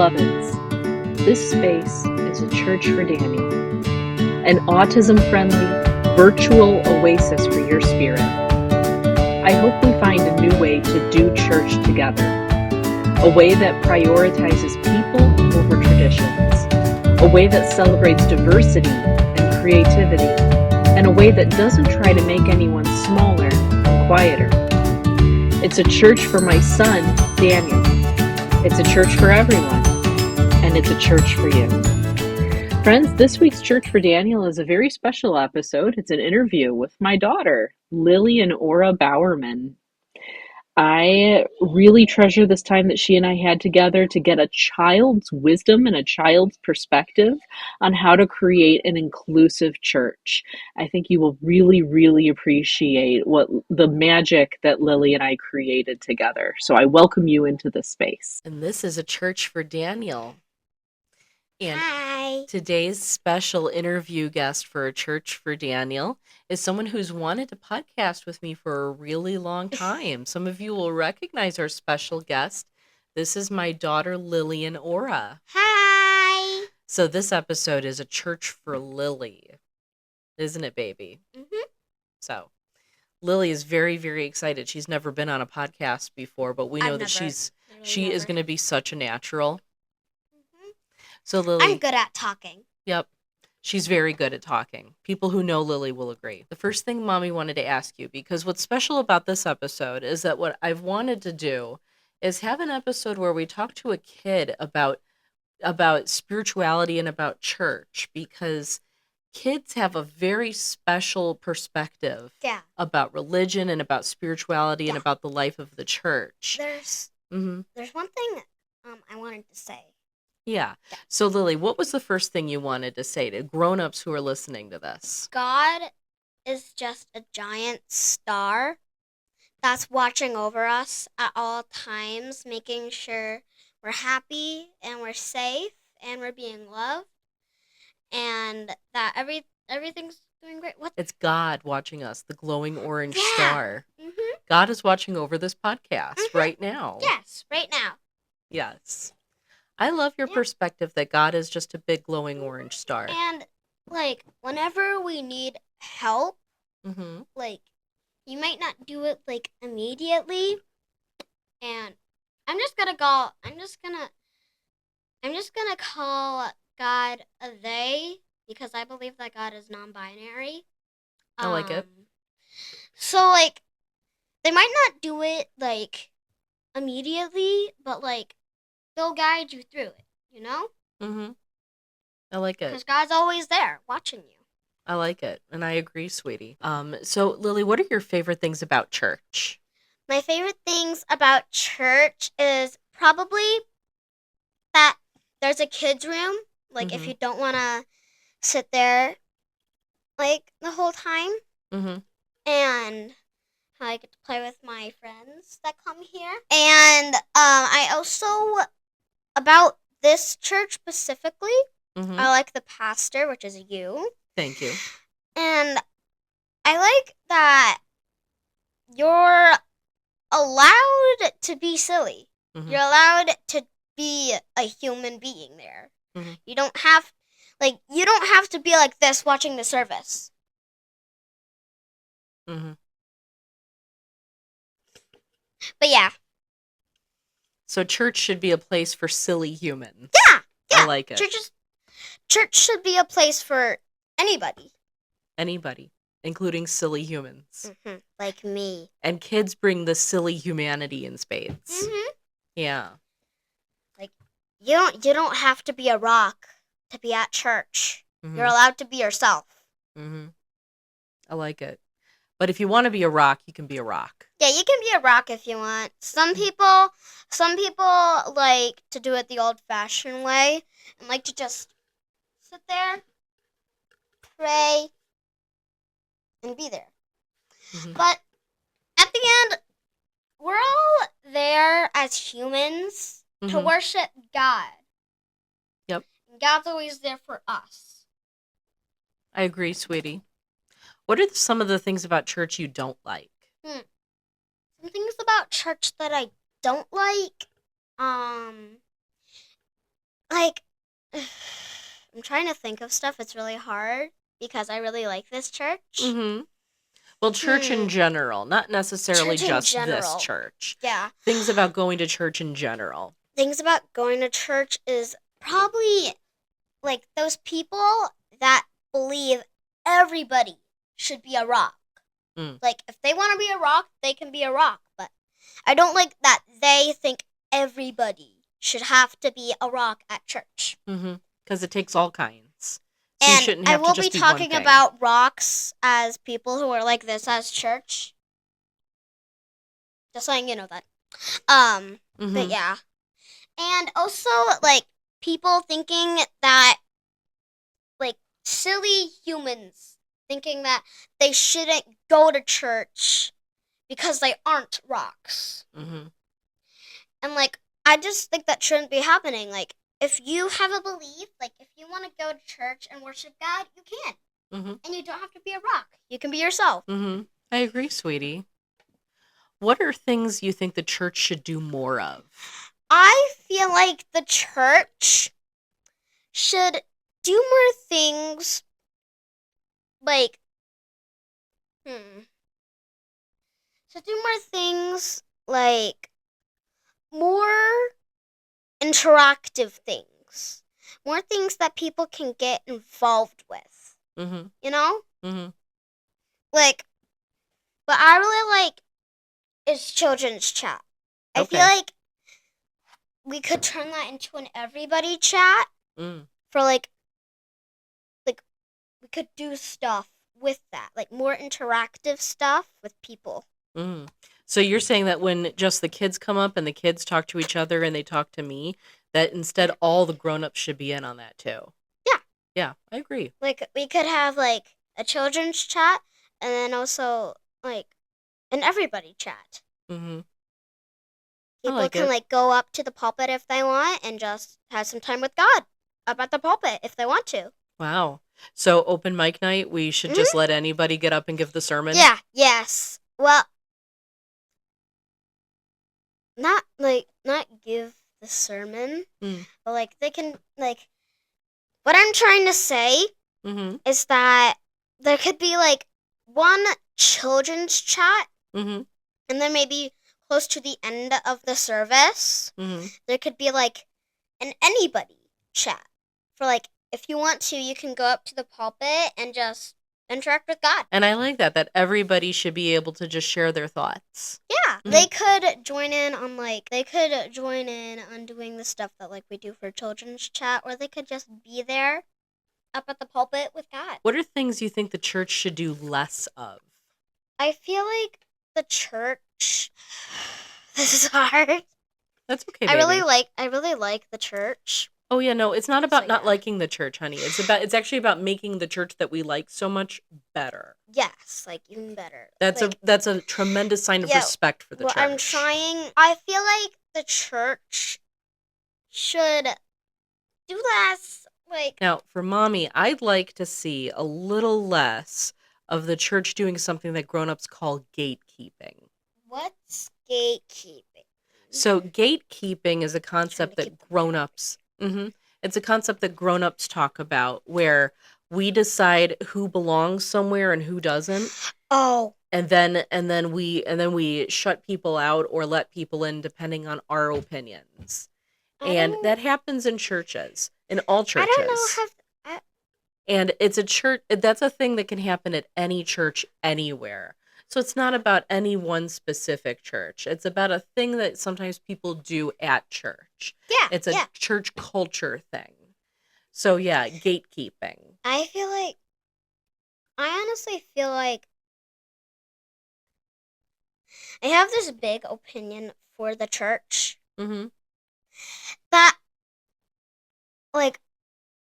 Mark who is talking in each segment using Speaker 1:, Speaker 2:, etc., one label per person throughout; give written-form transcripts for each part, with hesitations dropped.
Speaker 1: Beloveds, this space is a church for Daniel, an autism-friendly, virtual oasis for your spirit. I hope we find a new way to do church together, a way that prioritizes people over traditions, a way that celebrates diversity and creativity, and a way that doesn't try to make anyone smaller and quieter. It's a church for my son, Daniel. It's a church for everyone, and it's a church for you. Friends, this week's Church for Daniel is a very special episode. It's an interview with my daughter, Lillian Ora Bowerman. I really treasure this time that she and I had together to get a child's wisdom and a child's perspective on how to create an inclusive church. I think you will really, really appreciate what the magic that Lily and I created together. So I welcome you into this space.
Speaker 2: And this is a church for Daniel. And
Speaker 3: Hi.
Speaker 2: today's special interview guest for a church for Daniel is someone who's wanted to podcast with me for a really long time. Some of you will recognize our special guest. This is my daughter, Lillian Ora.
Speaker 3: Hi.
Speaker 2: So this episode is a church for Lily. Isn't it, baby?
Speaker 3: Mm-hmm.
Speaker 2: So Lily is very, very excited. She's never been on a podcast before, but we know that she is going to be such a natural. So Lily,
Speaker 3: I'm good at talking.
Speaker 2: Yep. She's very good at talking. People who know Lily will agree. The first thing Mommy wanted to ask you, because what's special about this episode is that what I've wanted to do is have an episode where we talk to a kid about spirituality and about church, because kids have a very special perspective about religion and about spirituality and about the life of the church.
Speaker 3: There's one thing I wanted to say.
Speaker 2: Yeah. So, Lily, what was the first thing you wanted to say to grown-ups who are listening to this?
Speaker 3: God is just a giant star that's watching over us at all times, making sure we're happy and we're safe and we're being loved and that everything's doing great. What?
Speaker 2: It's God watching us, the glowing orange star.
Speaker 3: Mm-hmm.
Speaker 2: God is watching over this podcast right now.
Speaker 3: Yes, right now.
Speaker 2: Yes. I love your perspective that God is just a big glowing orange star.
Speaker 3: And, whenever we need help, you might not do it, immediately. And I'm just gonna call God a they, because I believe that God is non-binary.
Speaker 2: I like it.
Speaker 3: So, they might not do it, immediately, but, they'll guide you through it, you know?
Speaker 2: Mm-hmm. I like it.
Speaker 3: Because God's always there, watching you.
Speaker 2: I like it, and I agree, sweetie. So, Lily, what are your favorite things about church?
Speaker 3: My favorite things about church is probably that there's a kids' room. If you don't want to sit there, the whole time.
Speaker 2: Mm-hmm.
Speaker 3: And I get to play with my friends that come here. And I also, about this church specifically, I like the pastor, which is you.
Speaker 2: Thank you.
Speaker 3: And I like that you're allowed to be silly. Mm-hmm. You're allowed to be a human being there. Mm-hmm. You don't have to be like this watching the service.
Speaker 2: Mm-hmm.
Speaker 3: But yeah.
Speaker 2: So church should be a place for silly humans.
Speaker 3: Yeah.
Speaker 2: I like it.
Speaker 3: Church should be a place for anybody.
Speaker 2: Anybody, including silly humans.
Speaker 3: Mm-hmm. Like me.
Speaker 2: And kids bring the silly humanity in spades.
Speaker 3: Mm-hmm.
Speaker 2: Yeah.
Speaker 3: You don't have to be a rock to be at church. Mm-hmm. You're allowed to be yourself.
Speaker 2: Mm-hmm. I like it. But if you want to be a rock, you can be a rock.
Speaker 3: Yeah, you can be a rock if you want. Some people like to do it the old-fashioned way and like to just sit there, pray, and be there. Mm-hmm. But at the end, we're all there as humans to worship God.
Speaker 2: Yep.
Speaker 3: And God's always there for us.
Speaker 2: I agree, sweetie. What are some of the things about church you don't like?
Speaker 3: Some things about church that I don't like, like, I'm trying to think of stuff. It's really hard because I really like this church.
Speaker 2: Mm-hmm. Well, church in general, not necessarily
Speaker 3: Church in
Speaker 2: just this
Speaker 3: general.
Speaker 2: church.
Speaker 3: Yeah.
Speaker 2: Things about going to church in general.
Speaker 3: Things about going to church is probably like those people that believe everybody should be a rock. Like, if they want to be a rock, they can be a rock. But I don't like that they think everybody should have to be a rock at church.
Speaker 2: Mm-hmm. Because it takes all kinds. So you
Speaker 3: And
Speaker 2: shouldn't
Speaker 3: I
Speaker 2: have
Speaker 3: will
Speaker 2: to just
Speaker 3: be
Speaker 2: be one
Speaker 3: talking
Speaker 2: thing.
Speaker 3: about rocks as people who are like this as church. Just letting you know that. But yeah. And also, like, people thinking that, like, silly humans thinking that they shouldn't go to church because they aren't rocks.
Speaker 2: Mm-hmm.
Speaker 3: And, like, I just think that shouldn't be happening. Like, if you have a belief, like, if you want to go to church and worship God, you can.
Speaker 2: Mm-hmm.
Speaker 3: And you don't have to be a rock. You can be yourself.
Speaker 2: Mm-hmm. I agree, sweetie. What are things you think the church should do more of?
Speaker 3: I feel like the church should do more things like, should do more things like more interactive things. More things that people can get involved with.
Speaker 2: Mm-hmm.
Speaker 3: You know?
Speaker 2: Mm-hmm.
Speaker 3: Like, what I really like is children's chat. I feel like we could turn that into an everybody chat for like we could do stuff with that, like more interactive stuff with people.
Speaker 2: So you're saying that when just the kids come up and the kids talk to each other and they talk to me, that instead all the grown-ups should be in on that too?
Speaker 3: Yeah.
Speaker 2: Yeah, I agree.
Speaker 3: Like, we could have like a children's chat and then also like an everybody chat.
Speaker 2: Mm-hmm.
Speaker 3: People can like go up to the pulpit if they want and just have some time with God up at the pulpit if they want to.
Speaker 2: Wow. So open mic night, we should just let anybody get up and give the sermon?
Speaker 3: Yeah, yes. Well, not give the sermon, but like they can like. What I'm trying to say is that there could be like one children's chat, and then maybe close to the end of the service, there could be like an anybody chat for like if you want to, you can go up to the pulpit and just interact with God.
Speaker 2: And I like that everybody should be able to just share their thoughts.
Speaker 3: Yeah, they could join in on doing the stuff that like we do for children's chat, or they could just be there up at the pulpit with God.
Speaker 2: What are things you think the church should do less of?
Speaker 3: I feel like the church. This is hard.
Speaker 2: That's okay, baby.
Speaker 3: I really like the church.
Speaker 2: Oh yeah, no, it's not about not liking the church, honey. It's actually about making the church that we like so much better.
Speaker 3: Yes, like even better.
Speaker 2: That's a tremendous sign of respect for the church.
Speaker 3: I feel like the church should do less.
Speaker 2: Now, for mommy, I'd like to see a little less of the church doing something that grown-ups call gatekeeping.
Speaker 3: What's gatekeeping?
Speaker 2: So gatekeeping is a concept that grown-ups it's a concept that grown-ups talk about where we decide who belongs somewhere and who doesn't.
Speaker 3: Oh.
Speaker 2: And then we shut people out or let people in depending on our opinions. And that happens in churches, in all churches.
Speaker 3: I don't know
Speaker 2: and it's a church, that's a thing that can happen at any church anywhere. So it's not about any one specific church. It's about a thing that sometimes people do at church.
Speaker 3: Yeah.
Speaker 2: It's a church culture thing. So yeah, gatekeeping.
Speaker 3: I honestly feel like I have this big opinion for the church. That, like,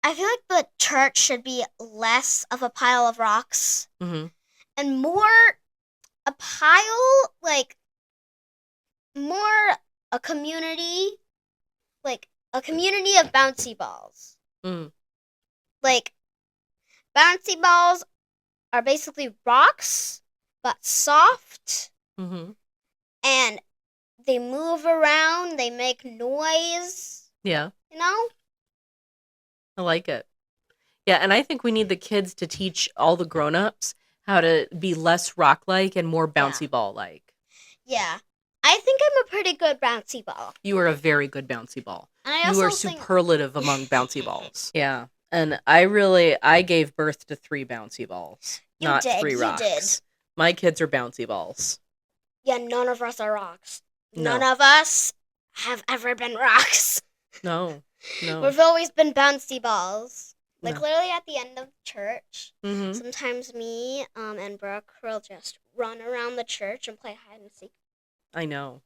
Speaker 3: I feel like the church should be less of a pile of rocks and more a pile, like, more a community, like, a community of bouncy balls. Like, bouncy balls are basically rocks, but soft, and they move around, they make noise.
Speaker 2: Yeah.
Speaker 3: You know?
Speaker 2: I like it. Yeah, and I think we need the kids to teach all the grown-ups how to be less rock-like and more bouncy ball-like.
Speaker 3: Yeah. I think I'm a pretty good bouncy ball.
Speaker 2: You are a very good bouncy ball.
Speaker 3: And I
Speaker 2: You
Speaker 3: also
Speaker 2: are superlative among bouncy balls. Yeah. And I gave birth to 3 bouncy balls,
Speaker 3: You
Speaker 2: not
Speaker 3: did,
Speaker 2: 3
Speaker 3: you
Speaker 2: rocks.
Speaker 3: did.
Speaker 2: My kids are bouncy balls.
Speaker 3: Yeah, none of us are rocks.
Speaker 2: No.
Speaker 3: None of us have ever been rocks.
Speaker 2: No.
Speaker 3: We've always been bouncy balls. Like,
Speaker 2: No.
Speaker 3: literally at the end of church,
Speaker 2: Mm-hmm.
Speaker 3: sometimes me and Brooke will just run around the church and play hide and seek.
Speaker 2: I know.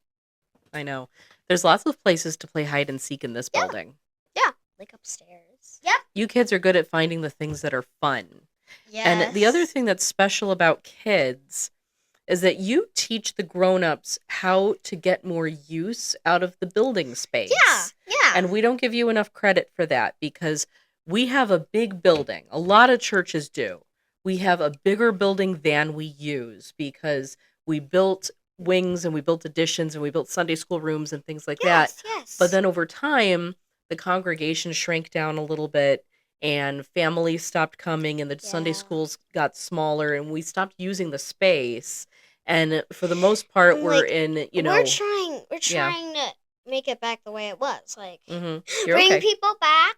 Speaker 2: There's lots of places to play hide and seek in this
Speaker 3: Yeah.
Speaker 2: building.
Speaker 3: Yeah, like upstairs. Yep.
Speaker 2: You kids are good at finding the things that are fun.
Speaker 3: Yes.
Speaker 2: And the other thing that's special about kids is that you teach the grown-ups how to get more use out of the building space.
Speaker 3: Yeah.
Speaker 2: And we don't give you enough credit for that because we have a big building. A lot of churches do. We have a bigger building than we use because we built wings and we built additions and we built Sunday school rooms and things like that.
Speaker 3: Yes.
Speaker 2: But then over time, the congregation shrank down a little bit and families stopped coming and the Sunday schools got smaller and we stopped using the space. And for the most part, we're in,
Speaker 3: we're trying to make it back the way it was. Like, bring people back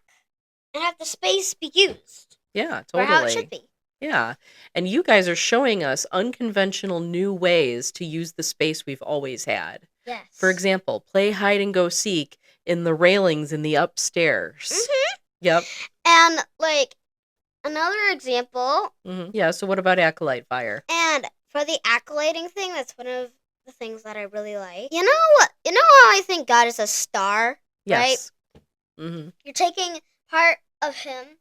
Speaker 3: and have the space be used.
Speaker 2: Yeah,
Speaker 3: for
Speaker 2: totally.
Speaker 3: how it should be.
Speaker 2: Yeah. And you guys are showing us unconventional new ways to use the space we've always had.
Speaker 3: Yes.
Speaker 2: For example, play hide and go seek in the railings in the upstairs.
Speaker 3: Mm-hmm.
Speaker 2: Yep.
Speaker 3: And, like, another example.
Speaker 2: Mm-hmm. Yeah, so what about Acolyte Fire?
Speaker 3: And for the acolyting thing, that's one of the things that I really like. You know how I think God is a star?
Speaker 2: Yes.
Speaker 3: Right?
Speaker 2: Mm-hmm.
Speaker 3: You're taking part of him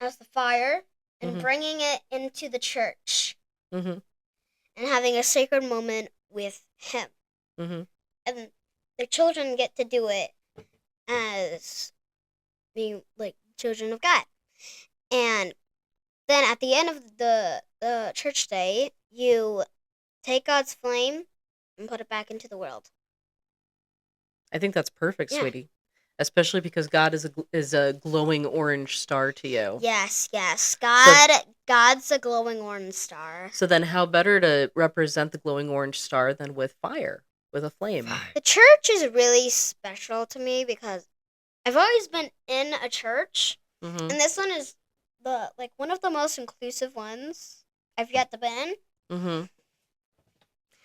Speaker 3: as the fire and
Speaker 2: Mhm.
Speaker 3: bringing it into the church
Speaker 2: Mm-hmm.
Speaker 3: and having a sacred moment with him.
Speaker 2: Mm-hmm.
Speaker 3: And the children get to do it as being like children of God. And then at the end of the church day, you take God's flame and put it back into the world.
Speaker 2: I think that's perfect,
Speaker 3: Yeah.
Speaker 2: sweetie. Especially because God is a glowing orange star to you.
Speaker 3: Yes. God's a glowing orange star.
Speaker 2: So then how better to represent the glowing orange star than with fire, with a flame?
Speaker 3: The church is really special to me because I've always been in a church,
Speaker 2: Mm-hmm.
Speaker 3: and this one is one of the most inclusive ones I've yet to been.
Speaker 2: Mm-hmm.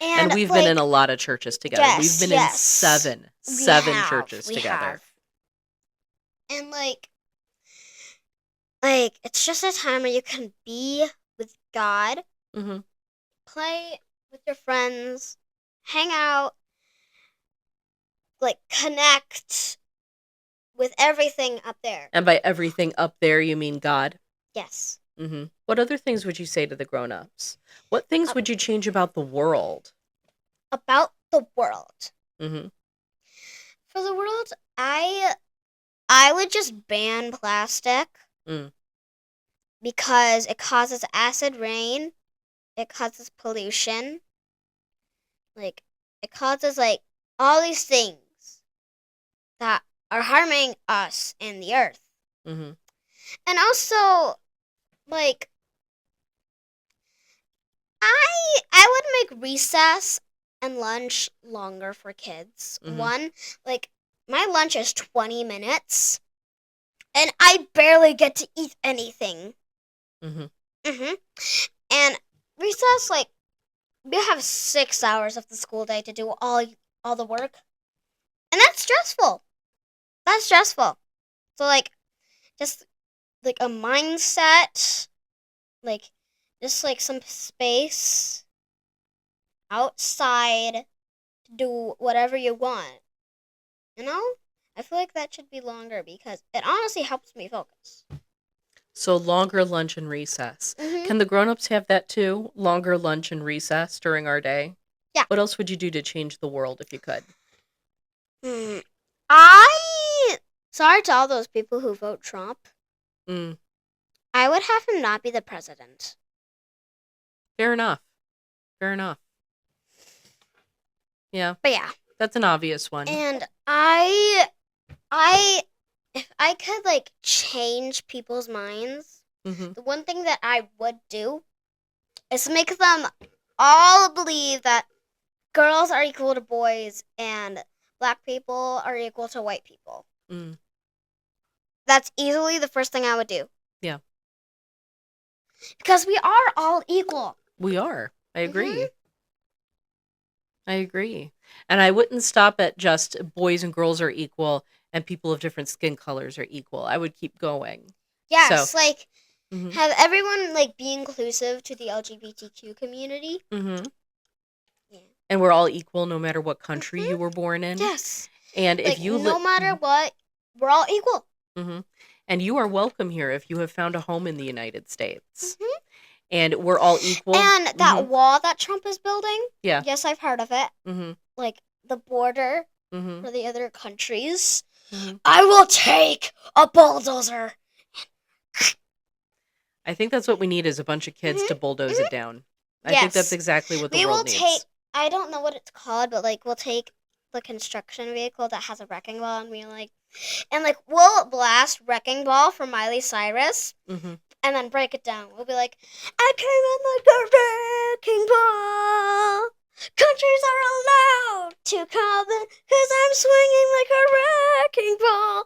Speaker 3: And
Speaker 2: we've been in a lot of churches together.
Speaker 3: Yes,
Speaker 2: We've been in seven churches
Speaker 3: we
Speaker 2: together.
Speaker 3: have. And it's just a time where you can be with God,
Speaker 2: Mm-hmm.
Speaker 3: play with your friends, hang out, connect with everything up there.
Speaker 2: And by everything up there, you mean God?
Speaker 3: Yes.
Speaker 2: Mm-hmm. What other things would you say to the grown-ups? What things would you change about the world?
Speaker 3: About the world.
Speaker 2: Mm-hmm.
Speaker 3: For the world, I would just ban plastic.
Speaker 2: Mm.
Speaker 3: Because it causes acid rain, it causes pollution, it causes all these things that are harming us and the earth.
Speaker 2: Mm-hmm.
Speaker 3: And also, I would make recess and lunch longer for kids.
Speaker 2: Mhm.
Speaker 3: One, my lunch is 20 minutes, and I barely get to eat anything.
Speaker 2: Mm-hmm.
Speaker 3: And recess, we have 6 hours of the school day to do all the work, and that's stressful. So just a mindset, just some space outside to do whatever you want. I feel like that should be longer because it honestly helps me focus.
Speaker 2: So longer lunch and recess.
Speaker 3: Mm-hmm.
Speaker 2: Can the grown-ups have that too? Longer lunch and recess during our day?
Speaker 3: Yeah.
Speaker 2: What else would you do to change the world if you could?
Speaker 3: Sorry to all those people who vote Trump.
Speaker 2: Mm.
Speaker 3: I would have him not be the president.
Speaker 2: Fair enough. Yeah.
Speaker 3: But yeah.
Speaker 2: That's an obvious one.
Speaker 3: And if I could like change people's minds,
Speaker 2: Mm-hmm.
Speaker 3: the one thing that I would do is to make them all believe that girls are equal to boys and black people are equal to white people.
Speaker 2: Mm.
Speaker 3: That's easily the first thing I would do.
Speaker 2: Yeah.
Speaker 3: Because we are all equal.
Speaker 2: We are. I agree.
Speaker 3: Mhm.
Speaker 2: I agree. And I wouldn't stop at just boys and girls are equal and people of different skin colors are equal. I would keep going.
Speaker 3: Yes,
Speaker 2: So,
Speaker 3: like
Speaker 2: mhm.
Speaker 3: have everyone like be inclusive to the LGBTQ community.
Speaker 2: Mm-hmm.
Speaker 3: Yeah.
Speaker 2: And we're all equal no matter what country you were born in.
Speaker 3: Yes.
Speaker 2: And if
Speaker 3: Like
Speaker 2: you
Speaker 3: no matter what, we're all equal.
Speaker 2: Mm-hmm. And you are welcome here if you have found a home in the United States.
Speaker 3: Mhm.
Speaker 2: And we're all equal.
Speaker 3: And that wall that Trump is building,
Speaker 2: Yeah.
Speaker 3: yes, I've heard of it.
Speaker 2: Mm-hmm.
Speaker 3: Like the border
Speaker 2: Mm-hmm.
Speaker 3: for the other countries.
Speaker 2: Mm-hmm.
Speaker 3: I will take a bulldozer.
Speaker 2: I think that's what we need is a bunch of kids to bulldoze it down. I think that's
Speaker 3: Yes.
Speaker 2: exactly what the
Speaker 3: We will
Speaker 2: world needs.
Speaker 3: take, I don't know what it's called, but like we'll take the construction vehicle that has a wrecking ball and we'll blast Wrecking Ball from Miley Cyrus
Speaker 2: Mm-hmm.
Speaker 3: and then break it down. We'll be like, I came in like a wrecking ball. Countries are allowed to come in because I'm swinging like a wrecking ball.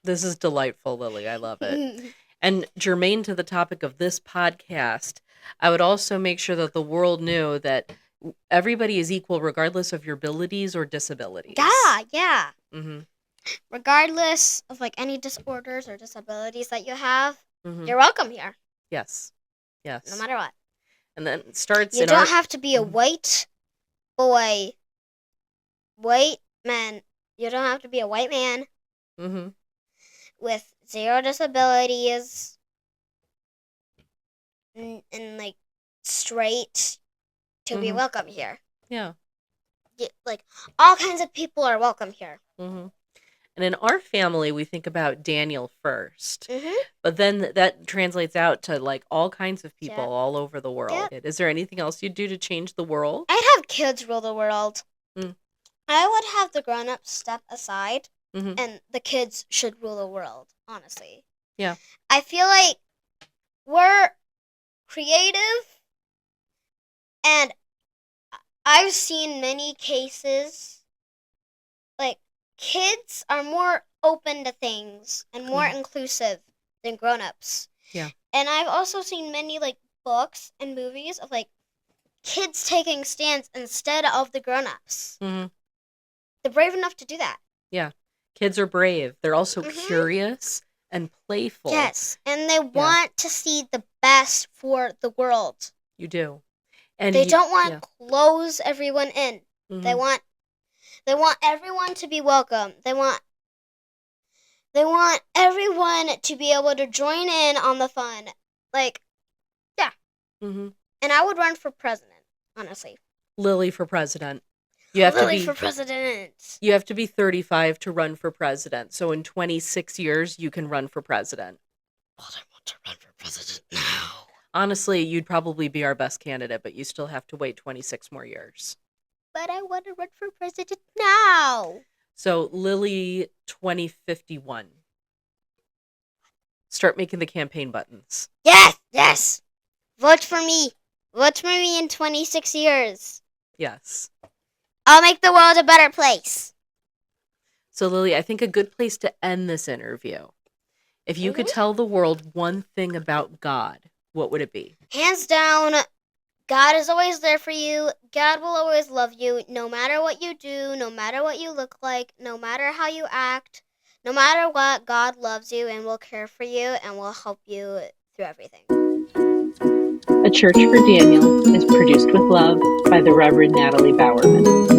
Speaker 2: This is delightful, Lily. I love it. And germane to the topic of this podcast, I would also make sure that the world knew that everybody is equal regardless of your abilities or disabilities.
Speaker 3: Yeah.
Speaker 2: Mm-hmm.
Speaker 3: Regardless of like any disorders or disabilities that you have,
Speaker 2: Mm-hmm.
Speaker 3: you're welcome here.
Speaker 2: Yes.
Speaker 3: No matter what.
Speaker 2: And then it starts
Speaker 3: You
Speaker 2: in
Speaker 3: don't have to be a
Speaker 2: Mhm.
Speaker 3: white boy, white man. You don't have to be a white man
Speaker 2: Mm-hmm.
Speaker 3: with 0 disabilities and like straight to be
Speaker 2: Mhm.
Speaker 3: welcome here.
Speaker 2: Yeah.
Speaker 3: Like all kinds of people are welcome here.
Speaker 2: Mm-hmm. And in our family, we think about Daniel first.
Speaker 3: Mm-hmm.
Speaker 2: But then that translates out to like all kinds of people
Speaker 3: Yep.
Speaker 2: all over the world.
Speaker 3: Yep.
Speaker 2: Is there anything else you'd do to change the world?
Speaker 3: I'd have kids rule the world.
Speaker 2: Mm.
Speaker 3: I would have the grown-ups step aside,
Speaker 2: Mm-hmm.
Speaker 3: and the kids should rule the world, honestly.
Speaker 2: Yeah.
Speaker 3: I feel like we're creative, and I've seen many cases, like, kids are more open to things and more inclusive than grown-ups.
Speaker 2: Yeah.
Speaker 3: And I've also seen many, like, books and movies of, like, kids taking stands instead of the grown-ups.
Speaker 2: Mm-hmm.
Speaker 3: They're brave enough to do that.
Speaker 2: Yeah. Kids are brave. They're also
Speaker 3: Mhm.
Speaker 2: curious and playful.
Speaker 3: Yes, and they want to see the best for the world.
Speaker 2: You do. And
Speaker 3: They don't want to close everyone in.
Speaker 2: Mhm.
Speaker 3: They want everyone to be welcome. They want everyone to be able to join in on the fun. Like, yeah.
Speaker 2: Mm-hmm.
Speaker 3: And I would run for president, honestly.
Speaker 2: Lily for president. You have
Speaker 3: Lily
Speaker 2: to be
Speaker 3: for president.
Speaker 2: You have to be 35 to run for president. So in 26 years, you can run for president.
Speaker 3: But I want to run for president now.
Speaker 2: Honestly, you'd probably be our best candidate, but you still have to wait 26 more years.
Speaker 3: But I want to run for president now.
Speaker 2: So Lily 2051. Start making the campaign buttons.
Speaker 3: Yes. Vote for me. Vote for me in 26 years.
Speaker 2: Yes.
Speaker 3: I'll make the world a better place.
Speaker 2: So Lily, I think a good place to end this interview, if you could tell the world one thing about God, what would it be?
Speaker 3: Hands down, God is always there for you. God will always love you, no matter what you do, no matter what you look like, no matter how you act, no matter what, God loves you and will care for you and will help you through everything.
Speaker 1: A Church for Daniel is produced with love by the Reverend Natalie Bowerman.